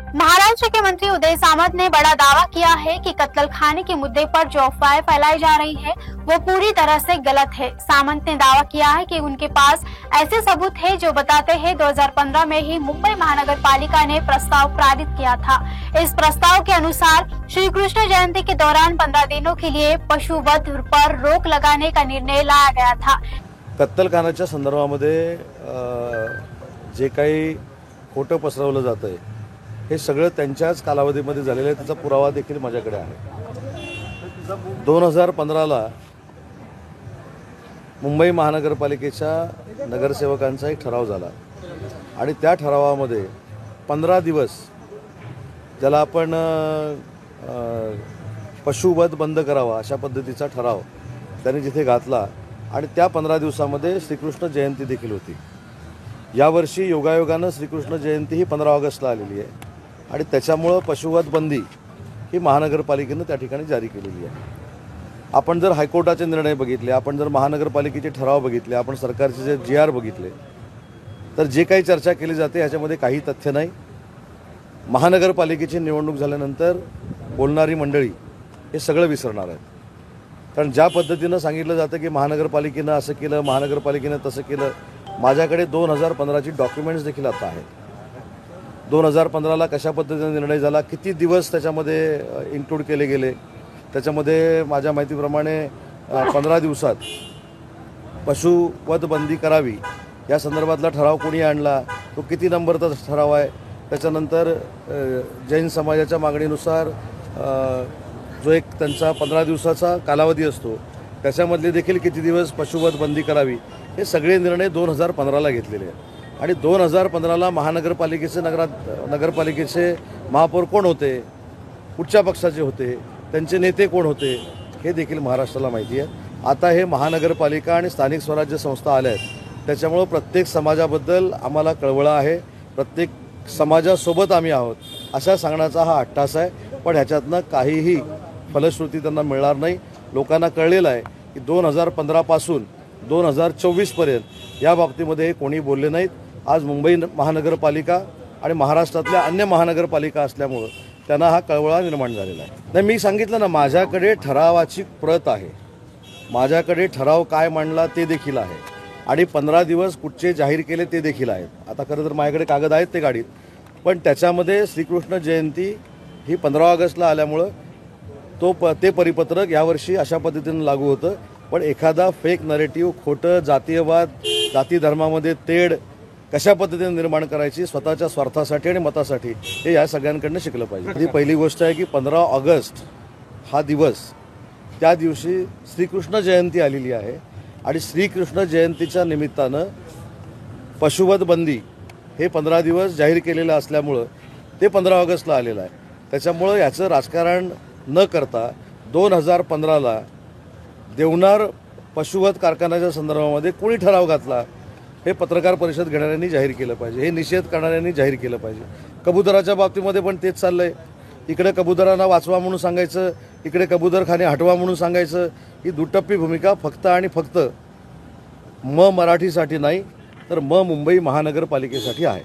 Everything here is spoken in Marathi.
महाराष्ट्र के मंत्री उदय सामंत ने बड़ा दावा किया है कि कत्लखाने के मुद्दे पर जो अफवाहें फैलाई जा रही है वो पूरी तरह से गलत है। सामंत ने दावा किया है कि उनके पास ऐसे सबूत है जो बताते हैं 2015 में ही मुंबई महानगर पालिका ने प्रस्ताव पारित किया था। इस प्रस्ताव के अनुसार श्री कृष्ण जयंती के दौरान 15 दिनों के लिए पशुवध पर रोक लगाने का निर्णय लाया गया था। कत्तलखान्याच्या संदर्भामध्ये जे काही खोटं पसरवलं जातंय हे सगळं त्यांच्याच कालावधीमध्ये झालेलं आहे। त्याचा पुरावा देखील माझ्याकडे आहे। 2015ला मुंबई महानगरपालिकेच्या नगरसेवकांचा एक ठराव झाला आणि त्या ठरावामध्ये 15 दिवस ज्याला आपण पशुवध बंद करावा अशा पद्धतीचा ठराव त्यांनी जिथे घातला आणि त्या 15 दिवसामध्ये श्रीकृष्ण जयंती देखील होती। यावर्षी योगायोगानं श्रीकृष्ण जयंती ही 15 ऑगस्टला आलेली आहे आणि त्याच्यामुळे पशुवध बंदी ही महानगरपालिकेने त्या ठिकाणी जारी केलेली आहे। आपण जर हायकोर्टाचे निर्णय बघितले, आपण जर महानगरपालिकेचे ठराव बघितले, आपण सरकारचे जे GR बघितले तर जे काही चर्चा केली जाते याच्यामध्ये काही तथ्य नाही। महानगरपालिकेची निवडणूक झाल्यानंतर बोलणारी मंडळी हे सगळं विसरणार आहेत। कारण ज्या पद्धतीनं सांगितलं जातं की महानगरपालिकेनं असं केलं, महानगरपालिकेनं तसं केलं, माझ्याकडे 2015ची डॉक्युमेंट्स देखील आता आहेत। 2015ला कशा पद्धतीने निर्णय झाला, किती दिवस त्याच्यामध्ये इन्क्लूड केले गेले, त्याच्यामध्ये माझ्या माहितीप्रमाणे 15 दिवसात पशुवध बंदी करावी या संदर्भातला ठराव कोणी आणला, तो किती नंबरचा ठराव आहे, त्याच्यानंतर जैन समाजाच्या मागणीनुसार जो एक त्यांचा 15 दिवसाचा कालावधी असतो त्याच्यामधले देखील किती दिवस पशुवध बंदी करावी हे सगळे निर्णय 2015ला घेतलेले आहेत। आणि 2015ला महानगरपालिकेचे नगरपालिकेचे महापौर कोण होते, कुठच्या पक्षाचे होते, त्यांचे नेते कोण होते हे देखील महाराष्ट्राला माहिती आहे। आता हे महानगरपालिका आणि स्थानिक स्वराज्य संस्था आल्या आहेत, त्याच्यामुळे प्रत्येक समाजाबद्दल आम्हाला कळवळा आहे, प्रत्येक समाजासोबत आम्ही आहोत अशा सांगण्याचा हा अट्टास आहे। पण ह्याच्यातनं काहीही फलश्रुती त्यांना मिळणार नाही। लोकांना कळलेलं आहे की 2015 पासून 2024 पर्यंत या बाबतीमध्ये कोणी बोलले नाहीत। आज मुंबई महानगरपालिका आणि महाराष्ट्रातल्या अन्य महानगरपालिका असल्यामुळं त्यांना हा कळवळा निर्माण झालेला आहे। नाही, मी सांगितलं ना, माझ्याकडे ठरावाची प्रत आहे, माझ्याकडे ठराव काय मांडला ते देखील आहे आणि 15 दिवस कुठचे जाहीर केले ते देखील आहेत। आता खरं तर माझ्याकडे कागद आहेत ते गाडीत, पण त्याच्यामध्ये श्रीकृष्ण जयंती ही 15 ऑगस्टला आल्यामुळं ते परिपत्रक यावर्षी अशा पद्धतीने लागू होतं। पण एखादा फेक नरेटिव्ह, खोटं जातीयवाद, जाती धर्मामध्ये तेढ कशा पद्धतीने निर्माण करायची स्वतःच्या स्वार्थासाठी आणि मतासाठी हे या सगळ्यांकडनं शिकलं पाहिजे। ही पहिली गोष्ट आहे की 15 ऑगस्ट हा दिवस, त्या दिवशी श्रीकृष्ण जयंती आलेली आहे आणि श्रीकृष्ण जयंतीच्या निमित्तानं पशुवध बंदी हे 15 दिवस जाहीर केलेलं असल्यामुळं ते 15 ऑगस्टला आलेलं आहे। त्याच्यामुळं याचं राजकारण न करता 2015ला देवनार पशुवध कारखान्याच्या संदर्भामध्ये कोणी ठराव घातला हे पत्रकार परिषद घेणाऱ्यांनी जाहीर केलं पाहिजे, हे निषेध करणाऱ्यांनी जाहीर केलं पाहिजे। कबुतराच्या बाबतीमध्ये पण तेच चाललंय, इकडे कबुतरांना वाचवा म्हणून सांगायचं, इकडे कबूतरखाने हटवा म्हणून सांगायचं। ही दुटप्पी भूमिका फक्त आणि फक्त मराठीसाठी नाही तर मुंबई महानगरपालिकेसाठी आहे।